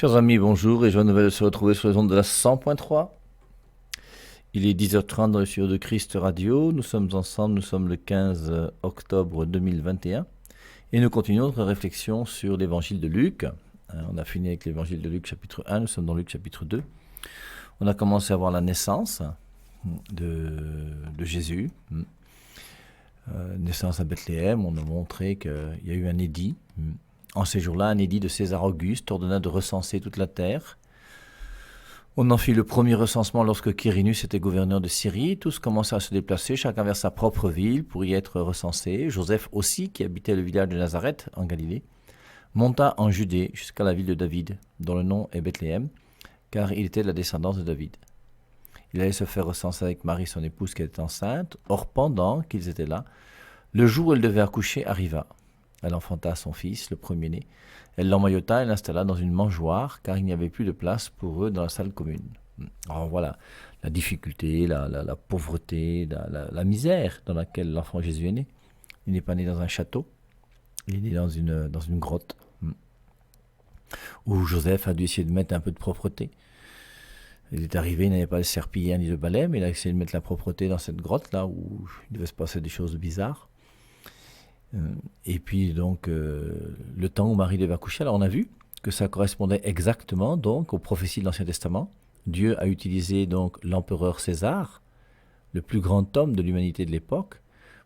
Chers amis, bonjour et joie nouvelle de se retrouver sur les ondes de la 100.3. Il est 10h30 dans le studio de Christ Radio. Nous sommes ensemble, nous sommes le 15 octobre 2021 et nous continuons notre réflexion sur l'évangile de Luc. On a fini avec l'évangile de Luc chapitre 1, nous sommes dans Luc chapitre 2. On a commencé à voir la naissance de Jésus. Naissance à Bethléem, on a montré qu'il y a eu un édit. En ces jours-là, un édit de César Auguste ordonna de recenser toute la terre. On en fit le premier recensement lorsque Quirinus était gouverneur de Syrie. Tous commençaient à se déplacer, chacun vers sa propre ville, pour y être recensés. Joseph aussi, qui habitait le village de Nazareth, en Galilée, monta en Judée jusqu'à la ville de David, dont le nom est Bethléem, car il était de la descendance de David. Il allait se faire recenser avec Marie, son épouse, qui était enceinte. Or, pendant qu'ils étaient là, le jour où elle devait accoucher arriva. Elle enfanta son fils, le premier-né. Elle l'emmaillota et l'installa dans une mangeoire, car il n'y avait plus de place pour eux dans la salle commune. Alors voilà, la difficulté, la pauvreté, la misère dans laquelle l'enfant Jésus est né. Il n'est pas né dans un château, il est né dans une grotte, où Joseph a dû essayer de mettre un peu de propreté. Il est arrivé, il n'avait pas de serpillière ni de balai, mais il a essayé de mettre la propreté dans cette grotte-là, où il devait se passer des choses bizarres. Et puis donc le temps où Marie devait accoucher, alors on a vu que ça correspondait exactement donc aux prophéties de l'Ancien Testament. Dieu a utilisé donc l'empereur César, le plus grand homme de l'humanité de l'époque,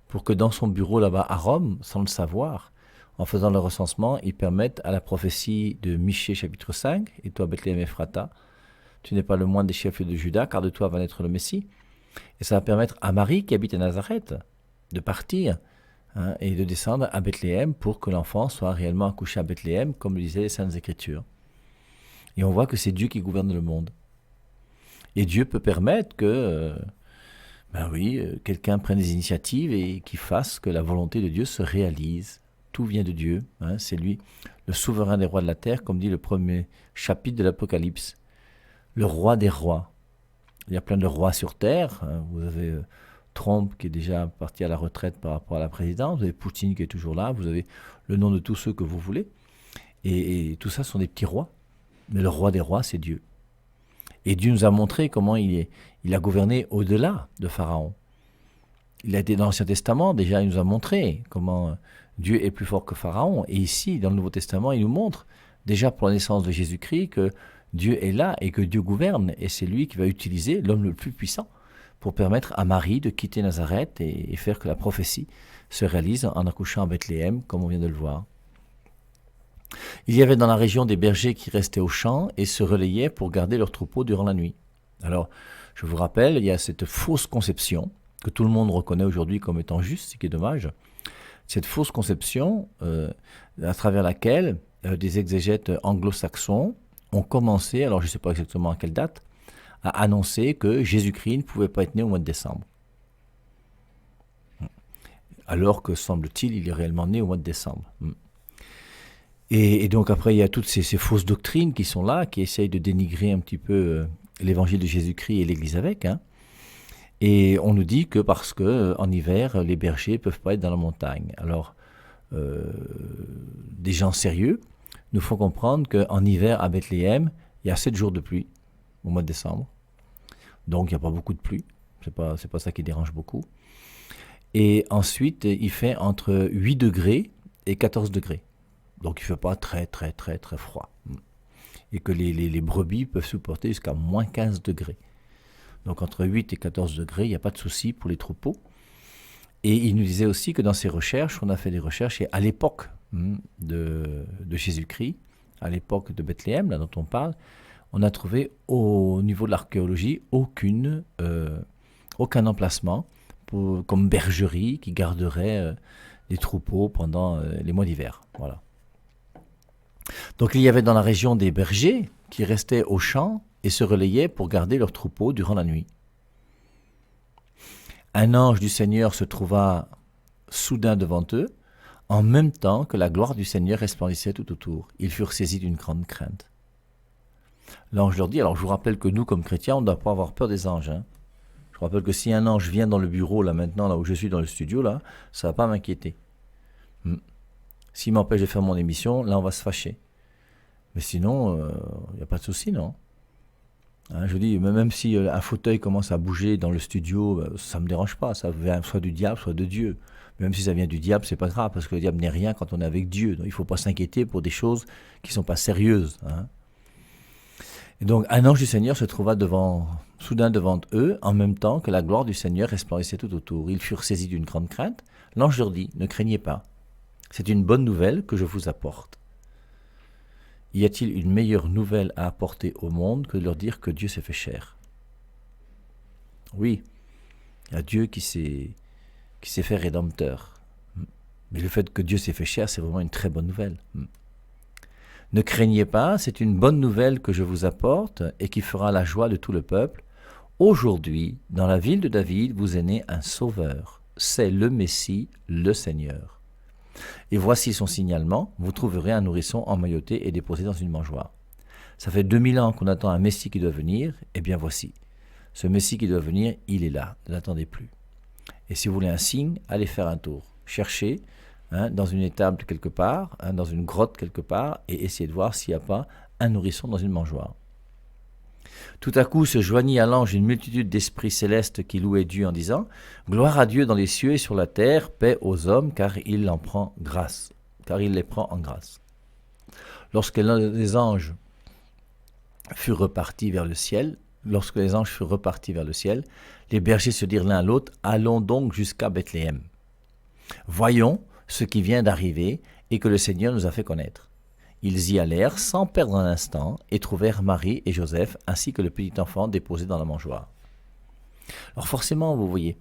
pour que dans son bureau là-bas à Rome, sans le savoir, en faisant le recensement, il permette à la prophétie de Michée chapitre 5, « Et toi Bethléem Ephrata, tu n'es pas le moindre des chefs de Juda, car de toi va naître le Messie. » Et ça va permettre à Marie, qui habite à Nazareth, de partir et de descendre à Bethléem pour que l'enfant soit réellement accouché à Bethléem, comme le disaient les Saintes Écritures. Et on voit que c'est Dieu qui gouverne le monde. Et Dieu peut permettre que, quelqu'un prenne des initiatives et qu'il fasse que la volonté de Dieu se réalise. Tout vient de Dieu. C'est lui, le souverain des rois de la terre, comme dit le premier chapitre de l'Apocalypse. Le roi des rois. Il y a plein de rois sur terre. Vous avez Trump qui est déjà parti à la retraite par rapport à la présidence, vous avez Poutine qui est toujours là, vous avez le nom de tous ceux que vous voulez, et tout ça sont des petits rois, mais le roi des rois c'est Dieu. Et Dieu nous a montré comment il a gouverné au-delà de Pharaon. Il a été dans l'Ancien Testament, déjà il nous a montré comment Dieu est plus fort que Pharaon, et ici dans le Nouveau Testament il nous montre, déjà pour la naissance de Jésus-Christ, que Dieu est là et que Dieu gouverne, et c'est lui qui va utiliser l'homme le plus puissant pour permettre à Marie de quitter Nazareth et faire que la prophétie se réalise en accouchant à Bethléem, comme on vient de le voir. Il y avait dans la région des bergers qui restaient aux champs et se relayaient pour garder leurs troupeaux durant la nuit. Alors, je vous rappelle, il y a cette fausse conception, que tout le monde reconnaît aujourd'hui comme étant juste, ce qui est dommage, cette fausse conception à travers laquelle des exégètes anglo-saxons ont commencé, alors je ne sais pas exactement à quelle date, a annoncé que Jésus-Christ ne pouvait pas être né au mois de décembre. Alors que, semble-t-il, il est réellement né au mois de décembre. Et donc après, il y a toutes ces fausses doctrines qui sont là, qui essayent de dénigrer un petit peu l'évangile de Jésus-Christ et l'Église avec. Et on nous dit que parce qu'en hiver, les bergers ne peuvent pas être dans la montagne. Alors, des gens sérieux nous font comprendre qu'en hiver, à Bethléem, il y a 7 jours de pluie au mois de décembre. Donc, il n'y a pas beaucoup de pluie. C'est pas ça qui dérange beaucoup. Et ensuite, il fait entre 8 degrés et 14 degrés. Donc, il ne fait pas très, très, très, très froid. Et que les brebis peuvent supporter jusqu'à moins 15 degrés. Donc, entre 8 et 14 degrés, il n'y a pas de souci pour les troupeaux. Et il nous disait aussi que dans ses recherches, on a fait des recherches, et à l'époque de Jésus-Christ, à l'époque de Bethléem, là dont on parle, on a trouvé au niveau de l'archéologie aucun emplacement comme bergerie qui garderait des troupeaux pendant les mois d'hiver. Voilà. Donc il y avait dans la région des bergers qui restaient aux champs et se relayaient pour garder leurs troupeaux durant la nuit. Un ange du Seigneur se trouva soudain devant eux, en même temps que la gloire du Seigneur resplendissait tout autour. Ils furent saisis d'une grande crainte. L'ange leur dit, alors je vous rappelle que nous, comme chrétiens, on ne doit pas avoir peur des anges. Je vous rappelle que si un ange vient dans le bureau, là maintenant, là où je suis dans le studio, là, ça ne va pas m'inquiéter. S'il m'empêche de faire mon émission, là on va se fâcher. Mais sinon, il n'y a pas de souci, non? Hein, je dis, même si un fauteuil commence à bouger dans le studio, ça ne me dérange pas. Ça vient soit du diable, soit de Dieu. Même si ça vient du diable, c'est pas grave, parce que le diable n'est rien quand on est avec Dieu. Donc il ne faut pas s'inquiéter pour des choses qui ne sont pas sérieuses. Hein. Et donc un ange du Seigneur se trouva soudain devant eux, en même temps que la gloire du Seigneur resplendissait tout autour. Ils furent saisis d'une grande crainte. L'ange leur dit, ne craignez pas. C'est une bonne nouvelle que je vous apporte. Y a-t-il une meilleure nouvelle à apporter au monde que de leur dire que Dieu s'est fait chair? Oui, il y a Dieu qui s'est fait rédempteur. Mais le fait que Dieu s'est fait chair, c'est vraiment une très bonne nouvelle. Ne craignez pas, c'est une bonne nouvelle que je vous apporte et qui fera la joie de tout le peuple. Aujourd'hui, dans la ville de David, vous est né un sauveur. C'est le Messie, le Seigneur. Et voici son signalement, vous trouverez un nourrisson emmailloté et déposé dans une mangeoire. Ça fait 2000 ans qu'on attend un Messie qui doit venir, et bien voici. Ce Messie qui doit venir, il est là, ne l'attendez plus. Et si vous voulez un signe, allez faire un tour. Cherchez dans une étable quelque part, dans une grotte quelque part, et essayez de voir s'il n'y a pas un nourrisson dans une mangeoire. Tout à coup se joignit à l'ange une multitude d'esprits célestes qui louaient Dieu en disant « Gloire à Dieu dans les cieux et sur la terre, paix aux hommes, car il les prend en grâce. » Lorsque les anges furent repartis vers le ciel, les bergers se dirent l'un à l'autre « Allons donc jusqu'à Bethléem. Voyons ce qui vient d'arriver et que le Seigneur nous a fait connaître. » Ils y allèrent sans perdre un instant et trouvèrent Marie et Joseph ainsi que le petit enfant déposé dans la mangeoire. Alors forcément, vous voyez,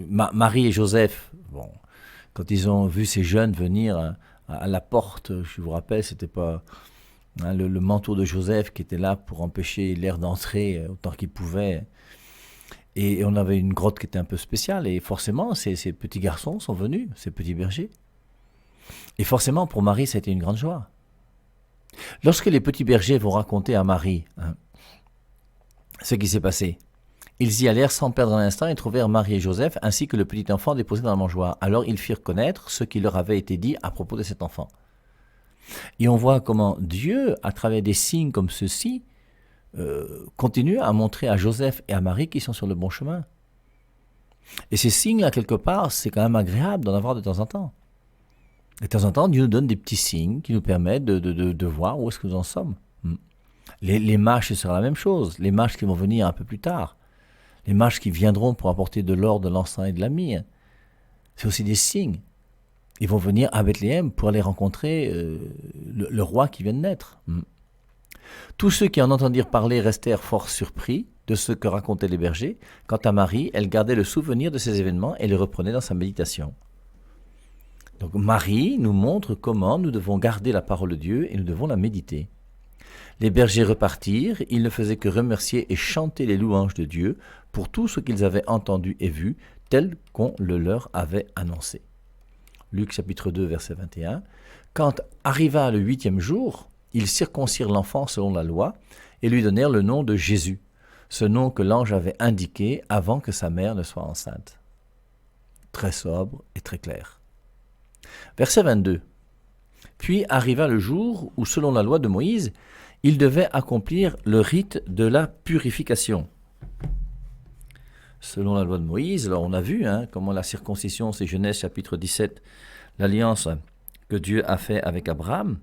Marie et Joseph, bon, quand ils ont vu ces jeunes venir à la porte, je vous rappelle, c'était pas le manteau de Joseph qui était là pour empêcher l'air d'entrer autant qu'il pouvait. Et on avait une grotte qui était un peu spéciale et forcément, ces petits garçons sont venus, ces petits bergers. Et forcément, pour Marie, c'était une grande joie. Lorsque les petits bergers vont raconter à Marie ce qui s'est passé, ils y allèrent sans perdre un instant et trouvèrent Marie et Joseph ainsi que le petit enfant déposé dans la mangeoire. Alors ils firent connaître ce qui leur avait été dit à propos de cet enfant. Et on voit comment Dieu, à travers des signes comme ceux-ci, continue à montrer à Joseph et à Marie qu'ils sont sur le bon chemin. Et ces signes-là, quelque part, c'est quand même agréable d'en avoir de temps en temps. De temps en temps, Dieu nous donne des petits signes qui nous permettent de voir où est-ce que nous en sommes. Les mages, ce sera la même chose. Les mages qui vont venir un peu plus tard. Les mages qui viendront pour apporter de l'or, de l'encens et de la myrrhe. C'est aussi des signes. Ils vont venir à Bethléem pour aller rencontrer le roi qui vient de naître. Tous ceux qui en entendirent parler restèrent fort surpris de ce que racontaient les bergers. Quant à Marie, elle gardait le souvenir de ces événements et les reprenait dans sa méditation. Donc Marie nous montre comment nous devons garder la parole de Dieu et nous devons la méditer. Les bergers repartirent, ils ne faisaient que remercier et chanter les louanges de Dieu pour tout ce qu'ils avaient entendu et vu, tel qu'on le leur avait annoncé. Luc chapitre 2, verset 21. Quand arriva le 8e jour, ils circoncirent l'enfant selon la loi et lui donnèrent le nom de Jésus, ce nom que l'ange avait indiqué avant que sa mère ne soit enceinte. Très sobre et très clair. Verset 22. Puis arriva le jour où, selon la loi de Moïse, il devait accomplir le rite de la purification. Selon la loi de Moïse, alors on a vu comment la circoncision, c'est Genèse chapitre 17, l'alliance que Dieu a fait avec Abraham,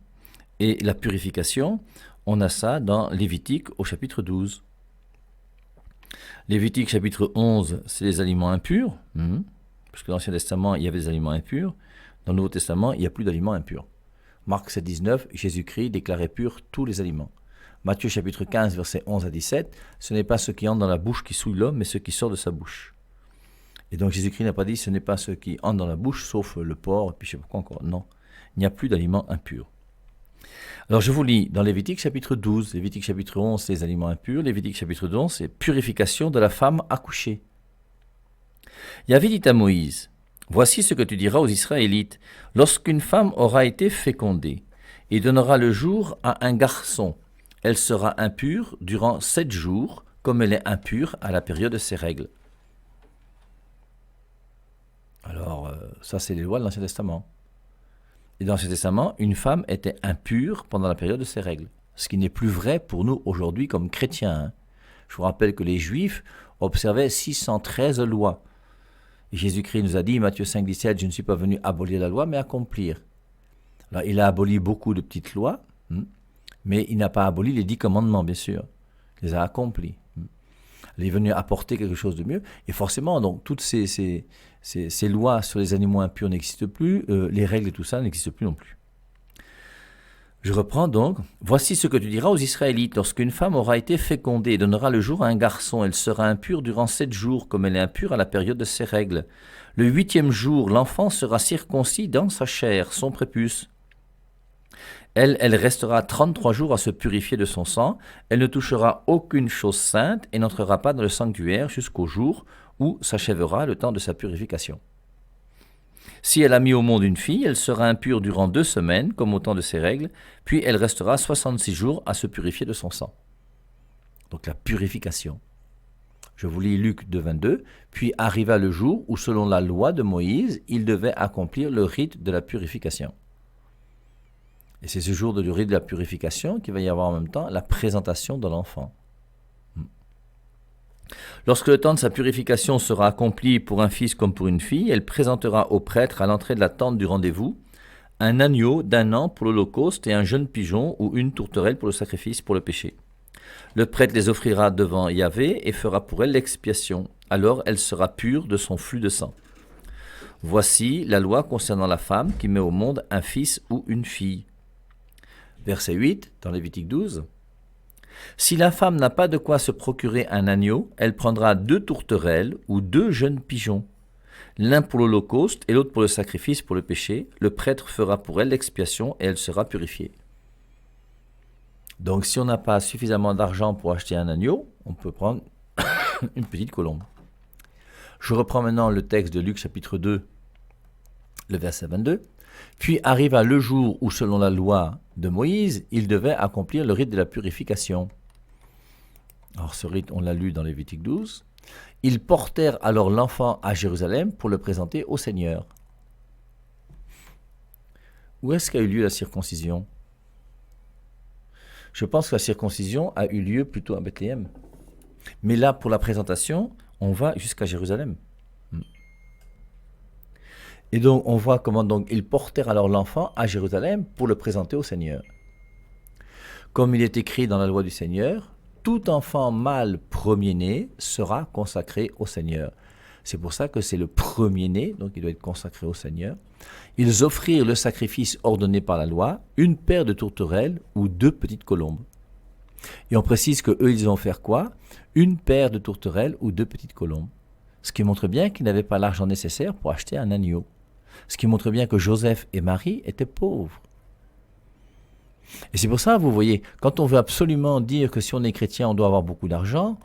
et la purification, on a ça dans Lévitique au chapitre 12. Lévitique chapitre 11, c'est les aliments impurs, parce que dans l'Ancien Testament, il y avait des aliments impurs. Dans le Nouveau Testament, il n'y a plus d'aliments impurs. Marc 7, 19, Jésus-Christ déclarait purs tous les aliments. Matthieu chapitre 15, versets 11 à 17, ce n'est pas ce qui entre dans la bouche qui souille l'homme, mais ce qui sort de sa bouche. Et donc Jésus-Christ n'a pas dit ce n'est pas ce qui entre dans la bouche, sauf le porc, et puis je ne sais pas quoi encore. Non, il n'y a plus d'aliments impurs. Alors je vous lis dans Lévitique chapitre 12, Lévitique chapitre 11, c'est les aliments impurs, Lévitique chapitre 12, c'est purification de la femme accouchée. Yahvé dit à Moïse, voici ce que tu diras aux Israélites, lorsqu'une femme aura été fécondée et donnera le jour à un garçon, elle sera impure durant 7 jours, comme elle est impure à la période de ses règles. Alors, ça c'est les lois de l'Ancien Testament. Et dans ce testament, une femme était impure pendant la période de ses règles. Ce qui n'est plus vrai pour nous aujourd'hui comme chrétiens. Hein. Je vous rappelle que les Juifs observaient 613 lois. Et Jésus-Christ nous a dit, Matthieu 5, 17, « Je ne suis pas venu abolir la loi, mais accomplir. » Alors, il a aboli beaucoup de petites lois, mais il n'a pas aboli les 10 commandements, bien sûr. Il les a accomplis. Il est venu apporter quelque chose de mieux. Et forcément, donc, toutes ces lois sur les animaux impurs n'existent plus, les règles et tout ça n'existent plus non plus. Je reprends donc. « Voici ce que tu diras aux Israélites. Lorsqu'une femme aura été fécondée et donnera le jour à un garçon, elle sera impure durant 7 jours, comme elle est impure à la période de ses règles. Le 8e jour, l'enfant sera circoncis dans sa chair, son prépuce. Elle restera 33 jours à se purifier de son sang. Elle ne touchera aucune chose sainte et n'entrera pas dans le sanctuaire jusqu'au jour où s'achèvera le temps de sa purification. Si elle a mis au monde une fille, elle sera impure durant 2 semaines, comme au temps de ses règles, puis elle restera 66 jours à se purifier de son sang. » Donc la purification. Je vous lis Luc 2, 22. « Puis arriva le jour où, selon la loi de Moïse, il devait accomplir le rite de la purification. » Et c'est ce jour du rite de la purification qu'il va y avoir en même temps la présentation de l'enfant. Lorsque le temps de sa purification sera accompli pour un fils comme pour une fille, elle présentera au prêtre à l'entrée de la tente du rendez-vous un agneau d'1 an pour l'holocauste et un jeune pigeon ou une tourterelle pour le sacrifice pour le péché. Le prêtre les offrira devant Yahvé et fera pour elle l'expiation. Alors elle sera pure de son flux de sang. Voici la loi concernant la femme qui met au monde un fils ou une fille. Verset 8, dans Lévitique 12. Si la femme n'a pas de quoi se procurer un agneau, elle prendra 2 tourterelles ou 2 jeunes pigeons, l'un pour l'holocauste et l'autre pour le sacrifice pour le péché. Le prêtre fera pour elle l'expiation et elle sera purifiée. Donc si on n'a pas suffisamment d'argent pour acheter un agneau, on peut prendre une petite colombe. Je reprends maintenant le texte de Luc chapitre 2, le verset 22. Puis arriva le jour où, selon la loi de Moïse, il devait accomplir le rite de la purification. Alors ce rite, on l'a lu dans Lévitique 12. Ils portèrent alors l'enfant à Jérusalem pour le présenter au Seigneur. Où est-ce qu'a eu lieu la circoncision? Je pense que la circoncision a eu lieu plutôt à Bethléem. Mais là, pour la présentation, on va jusqu'à Jérusalem. Et donc, on voit comment donc ils portèrent alors l'enfant à Jérusalem pour le présenter au Seigneur. Comme il est écrit dans la loi du Seigneur, tout enfant mâle premier-né sera consacré au Seigneur. C'est pour ça que c'est le premier-né, donc il doit être consacré au Seigneur. Ils offrirent le sacrifice ordonné par la loi, une paire de tourterelles ou 2 petites colombes. Et on précise que eux, ils vont faire quoi? Une paire de tourterelles ou 2 petites colombes. Ce qui montre bien qu'ils n'avaient pas l'argent nécessaire pour acheter un agneau. Ce qui montre bien que Joseph et Marie étaient pauvres. Et c'est pour ça, vous voyez, quand on veut absolument dire que si on est chrétien, on doit avoir beaucoup d'argent,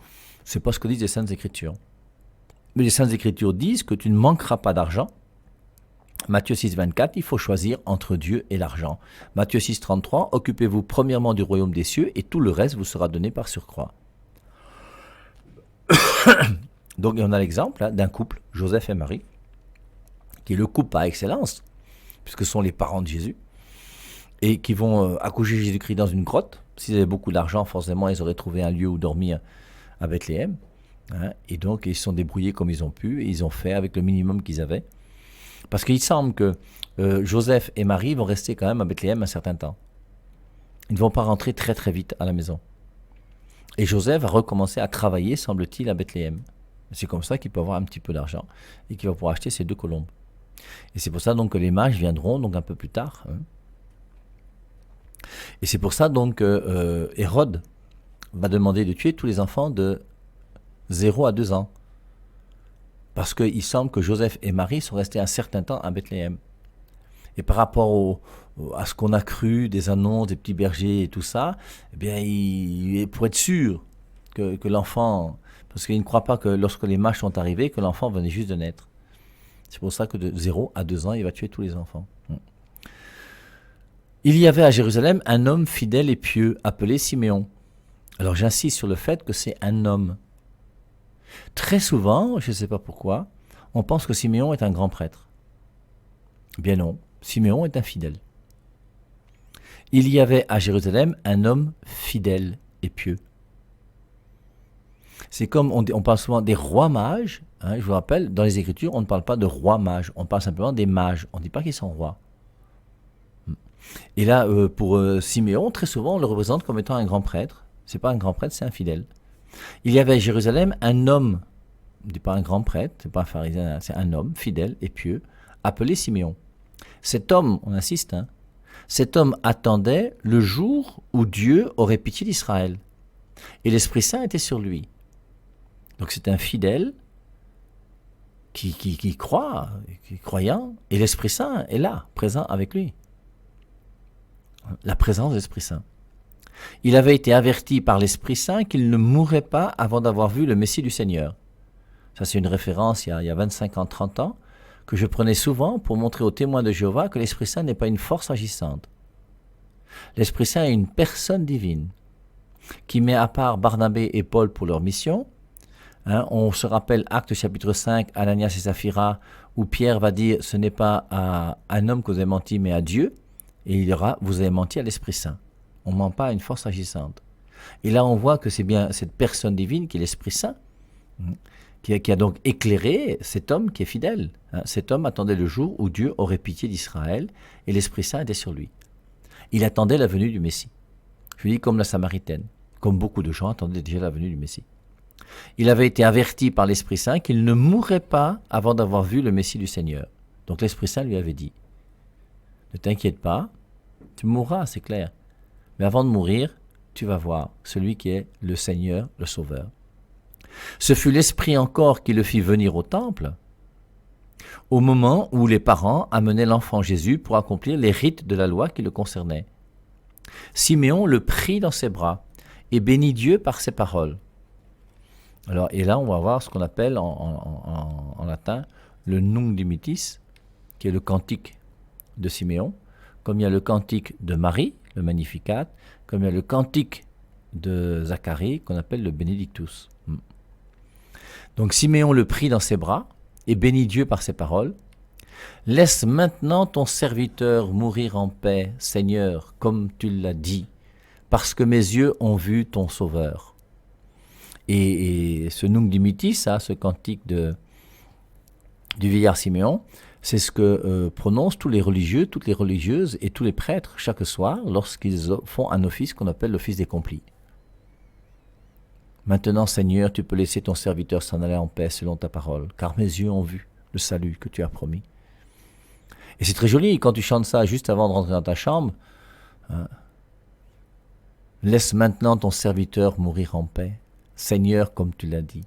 c'est pas ce que disent les Saintes Écritures. Mais les Saintes Écritures disent que tu ne manqueras pas d'argent. Matthieu 6, 24, il faut choisir entre Dieu et l'argent. Matthieu 6, 33, occupez-vous premièrement du royaume des cieux et tout le reste vous sera donné par surcroît. Donc on a l'exemple d'un couple, Joseph et Marie, qui est le couple par excellence, puisque ce sont les parents de Jésus, et qui vont accoucher Jésus-Christ dans une grotte. S'ils avaient beaucoup d'argent, forcément, ils auraient trouvé un lieu où dormir à Bethléem. Hein, et donc, ils se sont débrouillés comme ils ont pu, et ils ont fait avec le minimum qu'ils avaient. Parce qu'il semble que Joseph et Marie vont rester quand même à Bethléem un certain temps. Ils ne vont pas rentrer très très vite à la maison. Et Joseph va recommencer à travailler, semble-t-il, à Bethléem. C'est comme ça qu'il peut avoir un petit peu d'argent et qu'il va pouvoir acheter ces 2 colombes. Et c'est pour ça donc que les mages viendront donc un peu plus tard. Hein. Et c'est pour ça donc que Hérode va demander de tuer tous les enfants de 0 à 2 ans. Parce qu'il semble que Joseph et Marie sont restés un certain temps à Bethléem. Et par rapport à ce qu'on a cru, des annonces, des petits bergers et tout ça, eh bien, pour être sûr que l'enfant... Parce qu'il ne croit pas que lorsque les mages sont arrivés, que l'enfant venait juste de naître. C'est pour ça que de 0 à 2 ans, il va tuer tous les enfants. Il y avait à Jérusalem un homme fidèle et pieux, appelé Siméon. Alors j'insiste sur le fait que c'est un homme. Très souvent, je ne sais pas pourquoi, on pense que Siméon est un grand prêtre. Bien non, Siméon est un fidèle. Il y avait à Jérusalem un homme fidèle et pieux. C'est comme on parle souvent des rois mages. Je vous rappelle, dans les Écritures, on ne parle pas de rois mages, on parle simplement des mages. On ne dit pas qu'ils sont rois. Et là, pour Siméon, très souvent, on le représente comme étant un grand prêtre. C'est pas un grand prêtre, c'est un fidèle. Il y avait à Jérusalem un homme, on ne dit pas un grand prêtre, c'est pas un pharisien, c'est un homme fidèle et pieux, appelé Siméon. Cet homme, on insiste, cet homme attendait le jour où Dieu aurait pitié d'Israël. Et l'Esprit Saint était sur lui. Donc c'est un fidèle qui croit, qui est croyant, et l'Esprit Saint est là, présent avec lui. La présence de l'Esprit Saint. Il avait été averti par l'Esprit Saint qu'il ne mourrait pas avant d'avoir vu le Messie du Seigneur. Ça, c'est une référence il y a 25 ans, 30 ans, que je prenais souvent pour montrer aux témoins de Jéhovah que l'Esprit Saint n'est pas une force agissante. L'Esprit Saint est une personne divine qui met à part Barnabé et Paul pour leur mission. On se rappelle Actes chapitre 5, Ananias et Saphira, où Pierre va dire « Ce n'est pas à un homme que vous avez menti, mais à Dieu ». Et il y aura « Vous avez menti à l'Esprit Saint ». On ne ment pas à une force agissante. Et là, on voit que c'est bien cette personne divine qui est l'Esprit Saint, qui a donc éclairé cet homme qui est fidèle. Cet homme attendait le jour où Dieu aurait pitié d'Israël et l'Esprit Saint était sur lui. Il attendait la venue du Messie. Je dis comme la Samaritaine, comme beaucoup de gens attendaient déjà la venue du Messie. Il avait été averti par l'Esprit Saint qu'il ne mourrait pas avant d'avoir vu le Messie du Seigneur. Donc l'Esprit Saint lui avait dit « Ne t'inquiète pas, tu mourras, c'est clair. Mais avant de mourir, tu vas voir celui qui est le Seigneur, le Sauveur. » Ce fut l'Esprit encore qui le fit venir au temple, au moment où les parents amenaient l'enfant Jésus pour accomplir les rites de la loi qui le concernaient. Siméon le prit dans ses bras et bénit Dieu par ses paroles. Alors, et là, on va voir ce qu'on appelle en latin le Nunc Dimittis, qui est le cantique de Siméon, comme il y a le cantique de Marie, le Magnificat, comme il y a le cantique de Zacharie, qu'on appelle le Benedictus. Donc Siméon le prit dans ses bras et bénit Dieu par ses paroles. « Laisse maintenant ton serviteur mourir en paix, Seigneur, comme tu l'as dit, parce que mes yeux ont vu ton Sauveur. » Et ce Nunc Dimittis, ce cantique du vieillard Siméon, c'est ce que prononcent tous les religieux, toutes les religieuses et tous les prêtres chaque soir lorsqu'ils font un office qu'on appelle l'office des complis. Maintenant, Seigneur, tu peux laisser ton serviteur s'en aller en paix selon ta parole, car mes yeux ont vu le salut que tu as promis. Et c'est très joli quand tu chantes ça juste avant de rentrer dans ta chambre. Laisse maintenant ton serviteur mourir en paix, Seigneur, comme tu l'as dit.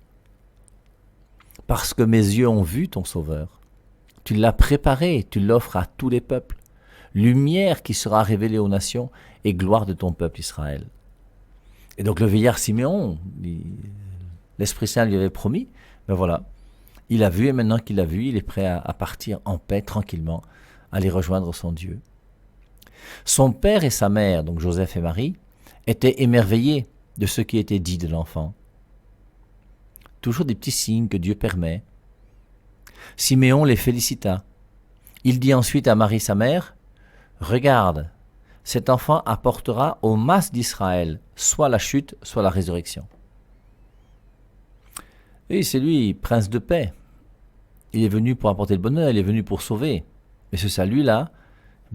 Parce que mes yeux ont vu ton Sauveur. Tu l'as préparé, tu l'offres à tous les peuples. Lumière qui sera révélée aux nations et gloire de ton peuple Israël. Et donc le vieillard Siméon, l'Esprit Saint lui avait promis, ben voilà, il a vu et maintenant qu'il a vu, il est prêt à partir en paix, tranquillement, aller rejoindre son Dieu. Son père et sa mère, donc Joseph et Marie, étaient émerveillés de ce qui était dit de l'enfant. Toujours des petits signes que Dieu permet. Siméon les félicita. Il dit ensuite à Marie sa mère, « Regarde, cet enfant apportera aux masses d'Israël soit la chute, soit la résurrection. » Et c'est lui, prince de paix. Il est venu pour apporter le bonheur, il est venu pour sauver. Mais ce salut-là,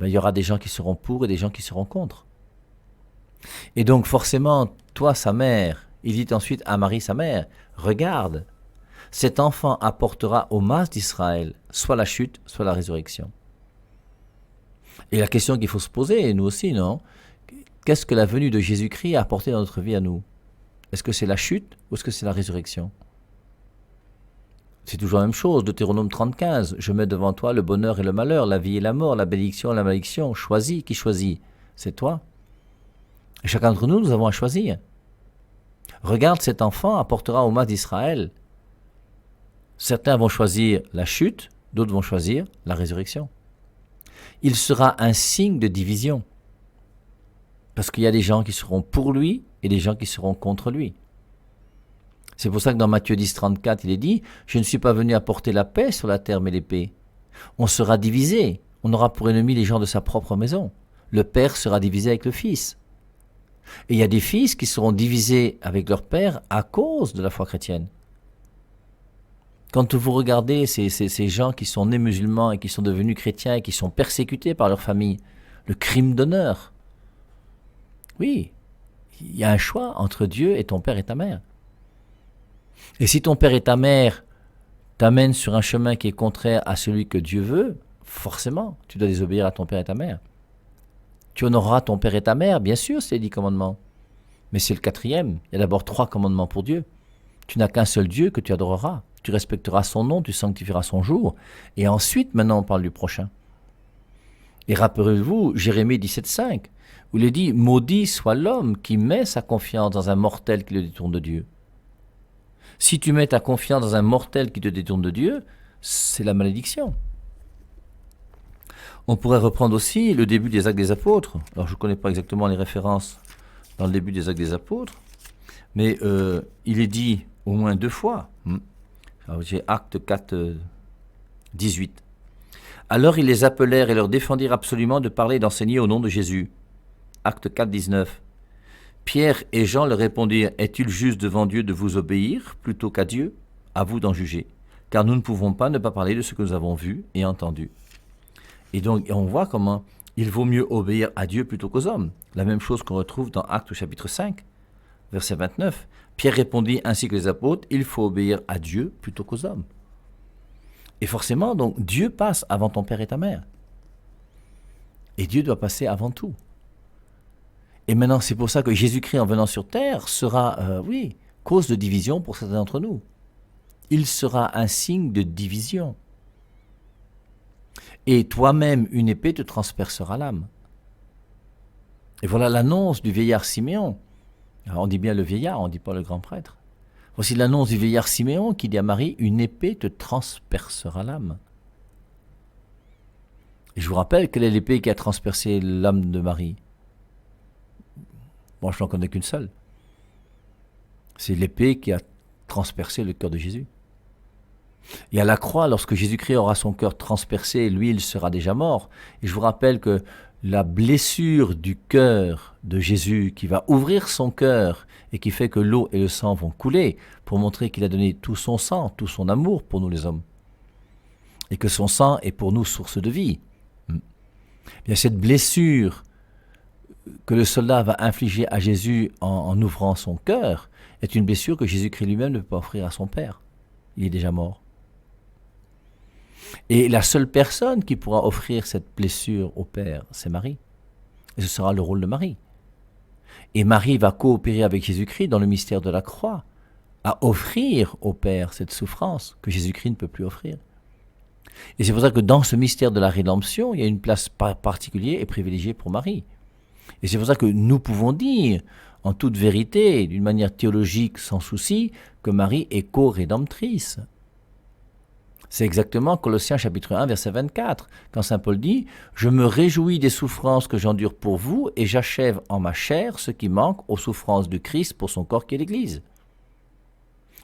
il y aura des gens qui seront pour et des gens qui seront contre. Et donc forcément, toi, sa mère, il dit ensuite à Marie, sa mère, « Regarde, cet enfant apportera aux masses d'Israël soit la chute, soit la résurrection. » Et la question qu'il faut se poser, et nous aussi, non? Qu'est-ce que la venue de Jésus-Christ a apporté dans notre vie à nous? Est-ce que c'est la chute ou est-ce que c'est la résurrection? C'est toujours la même chose, Deutéronome 30,15. Je mets devant toi le bonheur et le malheur, la vie et la mort, la bénédiction et la malédiction. Choisis, qui choisit? C'est toi. Et chacun d'entre nous, nous avons à choisir. Regarde, cet enfant apportera aux masses d'Israël. Certains vont choisir la chute, d'autres vont choisir la résurrection. Il sera un signe de division. Parce qu'il y a des gens qui seront pour lui et des gens qui seront contre lui. C'est pour ça que dans Matthieu 10, 34, il est dit « Je ne suis pas venu apporter la paix sur la terre, mais l'épée. » On sera divisé. On aura pour ennemi les gens de sa propre maison. le Père sera divisé avec le Fils. Et il y a des fils qui seront divisés avec leur Père à cause de la foi chrétienne. Quand vous regardez ces gens qui sont nés musulmans et qui sont devenus chrétiens et qui sont persécutés par leur famille, le crime d'honneur. Oui, il y a un choix entre Dieu et ton père et ta mère. Et si ton père et ta mère t'amènent sur un chemin qui est contraire à celui que Dieu veut, forcément, tu dois désobéir à ton père et ta mère. Tu honoreras ton père et ta mère, bien sûr, c'est les 10 commandements. Mais c'est le 4e. Il y a d'abord 3 commandements pour Dieu. Tu n'as qu'un seul Dieu que tu adoreras. Tu respecteras son nom, tu sanctifieras son jour. Et ensuite, maintenant, on parle du prochain. Et rappelez-vous, Jérémie 17,5, où il est dit « Maudit soit l'homme qui met sa confiance dans un mortel qui le détourne de Dieu. » Si tu mets ta confiance dans un mortel qui te détourne de Dieu, c'est la malédiction. On pourrait reprendre aussi le début des Actes des Apôtres. Alors, je ne connais pas exactement les références dans le début des Actes des Apôtres, mais il est dit au moins 2 fois. Alors, j'ai Acte 4, 18. Alors ils les appelèrent et leur défendirent absolument de parler et d'enseigner au nom de Jésus. Acte 4, 19. Pierre et Jean leur répondirent, est-il juste devant Dieu de vous obéir plutôt qu'à Dieu? À vous d'en juger, car nous ne pouvons pas ne pas parler de ce que nous avons vu et entendu. Et donc on voit comment il vaut mieux obéir à Dieu plutôt qu'aux hommes. La même chose qu'on retrouve dans Acte chapitre 5, verset 29. Pierre répondit ainsi que les apôtres, il faut obéir à Dieu plutôt qu'aux hommes. Et forcément, donc, Dieu passe avant ton père et ta mère. Et Dieu doit passer avant tout. Et maintenant, c'est pour ça que Jésus-Christ, en venant sur terre, sera, cause de division pour certains d'entre nous. Il sera un signe de division. Et toi-même, une épée te transpercera l'âme. Et voilà l'annonce du vieillard Siméon. Alors, on dit bien le vieillard, on ne dit pas le grand prêtre. Voici l'annonce du vieillard Siméon qui dit à Marie, une épée te transpercera l'âme. Et je vous rappelle, quelle est l'épée qui a transpercé l'âme de Marie? Moi, je n'en connais qu'une seule. C'est l'épée qui a transpercé le cœur de Jésus. Et à la croix, lorsque Jésus-Christ aura son cœur transpercé, lui, il sera déjà mort. Et je vous rappelle que la blessure du cœur de Jésus qui va ouvrir son cœur et qui fait que l'eau et le sang vont couler pour montrer qu'il a donné tout son sang, tout son amour pour nous les hommes. Et que son sang est pour nous source de vie. Bien, cette blessure que le soldat va infliger à Jésus en ouvrant son cœur est une blessure que Jésus-Christ lui-même ne peut pas offrir à son Père. Il est déjà mort. Et la seule personne qui pourra offrir cette blessure au Père, c'est Marie. Et ce sera le rôle de Marie. Et Marie va coopérer avec Jésus-Christ dans le mystère de la croix, à offrir au Père cette souffrance que Jésus-Christ ne peut plus offrir. Et c'est pour ça que dans ce mystère de la rédemption, il y a une place particulière et privilégiée pour Marie. Et c'est pour ça que nous pouvons dire, en toute vérité, d'une manière théologique sans souci, que Marie est co-rédemptrice. C'est exactement Colossiens chapitre 1, verset 24, quand saint Paul dit « Je me réjouis des souffrances que j'endure pour vous et j'achève en ma chair ce qui manque aux souffrances du Christ pour son corps qui est l'Église. »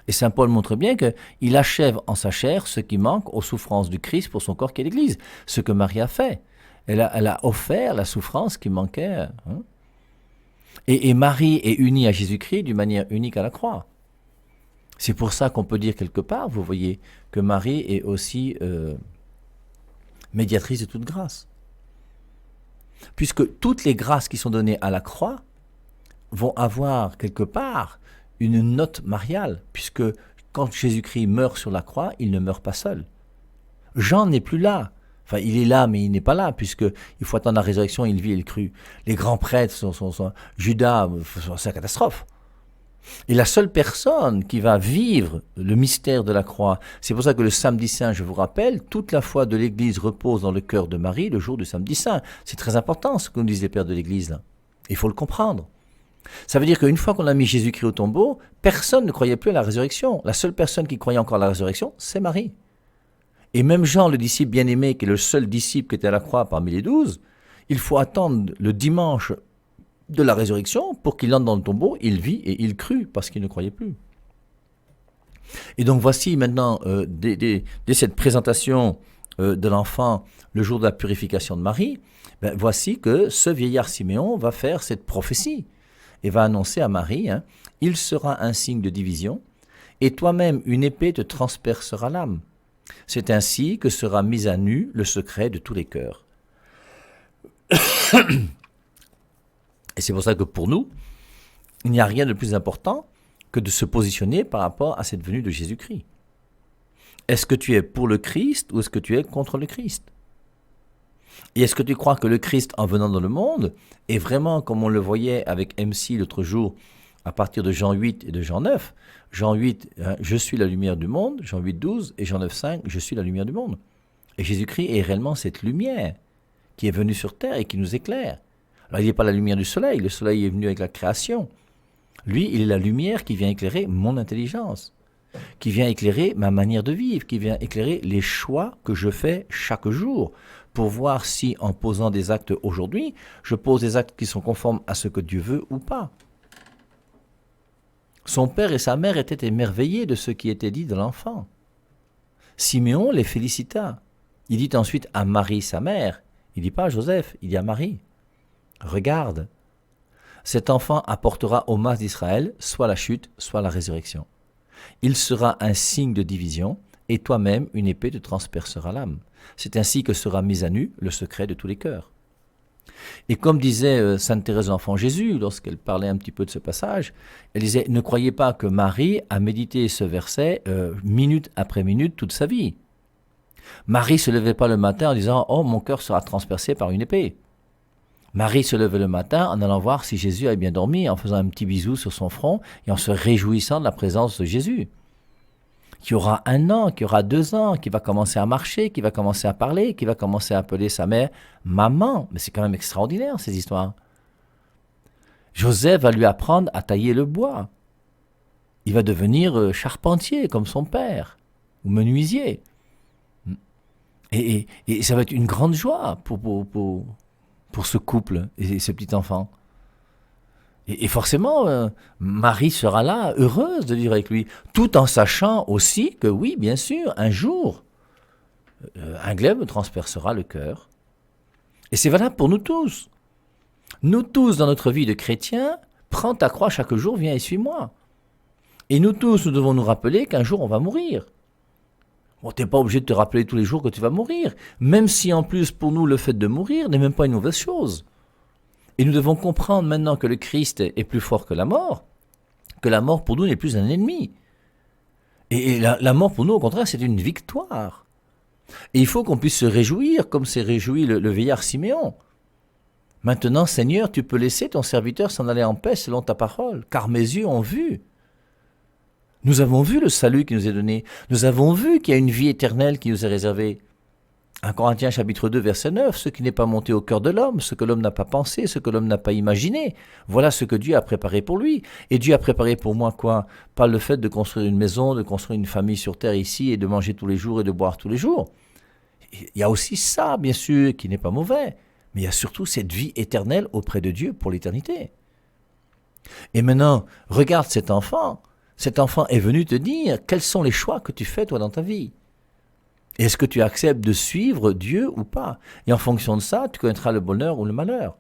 Et saint Paul montre bien qu'il achève en sa chair ce qui manque aux souffrances du Christ pour son corps qui est l'Église, ce que Marie a fait. Elle a offert la souffrance qui manquait. Et Marie est unie à Jésus-Christ d'une manière unique à la croix. C'est pour ça qu'on peut dire quelque part, vous voyez, que Marie est aussi médiatrice de toute grâce. Puisque toutes les grâces qui sont données à la croix vont avoir quelque part une note mariale, puisque quand Jésus-Christ meurt sur la croix, il ne meurt pas seul. Jean n'est plus là. Enfin, il est là, mais il n'est pas là, puisqu'il faut attendre la résurrection, il vit et il crut. Les grands prêtres sont Judas, c'est la catastrophe. Et la seule personne qui va vivre le mystère de la croix, c'est pour ça que le samedi saint, je vous rappelle, toute la foi de l'Église repose dans le cœur de Marie le jour du samedi saint. C'est très important ce que nous disent les pères de l'Église, là. Il faut le comprendre. Ça veut dire qu'une fois qu'on a mis Jésus-Christ au tombeau, personne ne croyait plus à la résurrection. La seule personne qui croyait encore à la résurrection, c'est Marie. Et même Jean, le disciple bien-aimé, qui est le seul disciple qui était à la croix parmi les 12, il faut attendre le dimanche de la résurrection pour qu'il entre dans le tombeau, il vit et il crut parce qu'il ne croyait plus. Et donc voici maintenant, dès cette présentation de l'enfant le jour de la purification de Marie, ben, voici que ce vieillard Siméon va faire cette prophétie et va annoncer à Marie, il sera un signe de division, et toi-même une épée te transpercera l'âme. C'est ainsi que sera mis à nu le secret de tous les cœurs. Et c'est pour ça que pour nous, il n'y a rien de plus important que de se positionner par rapport à cette venue de Jésus-Christ. Est-ce que tu es pour le Christ ou est-ce que tu es contre le Christ? Et est-ce que tu crois que le Christ, en venant dans le monde, est vraiment, comme on le voyait avec MC l'autre jour, à partir de Jean 8 et de Jean 9, Jean 8, je suis la lumière du monde, Jean 8, 12, et Jean 9, 5, je suis la lumière du monde. Et Jésus-Christ est réellement cette lumière qui est venue sur terre et qui nous éclaire. Alors il n'est pas la lumière du soleil, le soleil est venu avec la création. Lui, il est la lumière qui vient éclairer mon intelligence, qui vient éclairer ma manière de vivre, qui vient éclairer les choix que je fais chaque jour, pour voir si, en posant des actes aujourd'hui, je pose des actes qui sont conformes à ce que Dieu veut ou pas. Son père et sa mère étaient émerveillés de ce qui était dit de l'enfant. Siméon les félicita. Il dit ensuite à Marie, sa mère, il ne dit pas à Joseph, il dit à Marie, « Regarde, cet enfant apportera aux masses d'Israël soit la chute, soit la résurrection. Il sera un signe de division, et toi-même une épée te transpercera l'âme. C'est ainsi que sera mis à nu le secret de tous les cœurs. » Et comme disait Sainte Thérèse de l'Enfant Jésus, lorsqu'elle parlait un petit peu de ce passage, elle disait « Ne croyez pas que Marie a médité ce verset minute après minute toute sa vie. Marie ne se levait pas le matin en disant « Oh, mon cœur sera transpercé par une épée ». Marie se levait le matin en allant voir si Jésus avait bien dormi, en faisant un petit bisou sur son front et en se réjouissant de la présence de Jésus. Qui aura 1 an, qui aura 2 ans, qui va commencer à marcher, qui va commencer à parler, qui va commencer à appeler sa mère maman. Mais c'est quand même extraordinaire, ces histoires. Joseph va lui apprendre à tailler le bois. Il va devenir charpentier comme son père, ou menuisier. Et ça va être une grande joie pour ce couple et ce petit enfant. Et forcément, Marie sera là, heureuse de vivre avec lui, tout en sachant aussi que oui, bien sûr, un jour, un glaive me transpercera le cœur. Et c'est valable pour nous tous. Nous tous, dans notre vie de chrétien, prends ta croix chaque jour, viens et suis-moi. Et nous tous, nous devons nous rappeler qu'un jour, on va mourir. Bon, tu n'es pas obligé de te rappeler tous les jours que tu vas mourir, même si en plus, pour nous, le fait de mourir n'est même pas une mauvaise chose. Et nous devons comprendre maintenant que le Christ est plus fort que la mort pour nous n'est plus un ennemi. Et la mort pour nous, au contraire, c'est une victoire. Et il faut qu'on puisse se réjouir comme s'est réjoui le vieillard Siméon. Maintenant, Seigneur, tu peux laisser ton serviteur s'en aller en paix selon ta parole, car mes yeux ont vu. Nous avons vu le salut qui nous est donné. Nous avons vu qu'il y a une vie éternelle qui nous est réservée. 1 Corinthiens chapitre 2 verset 9, ce qui n'est pas monté au cœur de l'homme, ce que l'homme n'a pas pensé, ce que l'homme n'a pas imaginé, voilà ce que Dieu a préparé pour lui. Et Dieu a préparé pour moi quoi? Pas le fait de construire une maison, de construire une famille sur terre ici et de manger tous les jours et de boire tous les jours. Il y a aussi ça, bien sûr, qui n'est pas mauvais, mais il y a surtout cette vie éternelle auprès de Dieu pour l'éternité. Et maintenant, regarde cet enfant. Cet enfant est venu te dire quels sont les choix que tu fais toi dans ta vie. Est-ce que tu acceptes de suivre Dieu ou pas? Et en fonction de ça, tu connaîtras le bonheur ou le malheur.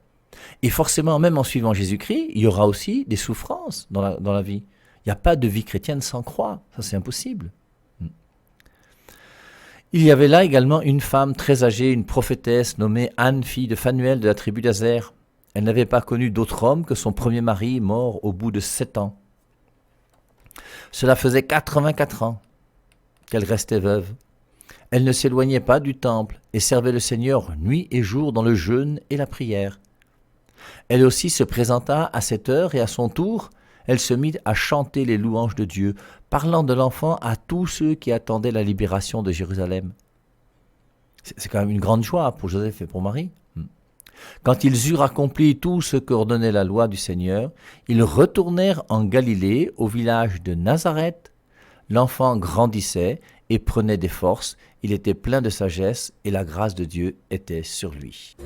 Et forcément, même en suivant Jésus-Christ, il y aura aussi des souffrances dans la vie. Il n'y a pas de vie chrétienne sans croix. Ça, c'est impossible. Il y avait là également une femme très âgée, une prophétesse nommée Anne, fille de Phanuel de la tribu d'Azer. Elle n'avait pas connu d'autre homme que son premier mari, mort au bout de 7 ans. Cela faisait 84 ans qu'elle restait veuve. Elle ne s'éloignait pas du temple et servait le Seigneur nuit et jour dans le jeûne et la prière. Elle aussi se présenta à cette heure et à son tour, elle se mit à chanter les louanges de Dieu, parlant de l'enfant à tous ceux qui attendaient la libération de Jérusalem. C'est quand même une grande joie pour Joseph et pour Marie. Quand ils eurent accompli tout ce qu'ordonnait la loi du Seigneur, ils retournèrent en Galilée, au village de Nazareth. L'enfant grandissait et prenait des forces, il était plein de sagesse et la grâce de Dieu était sur lui.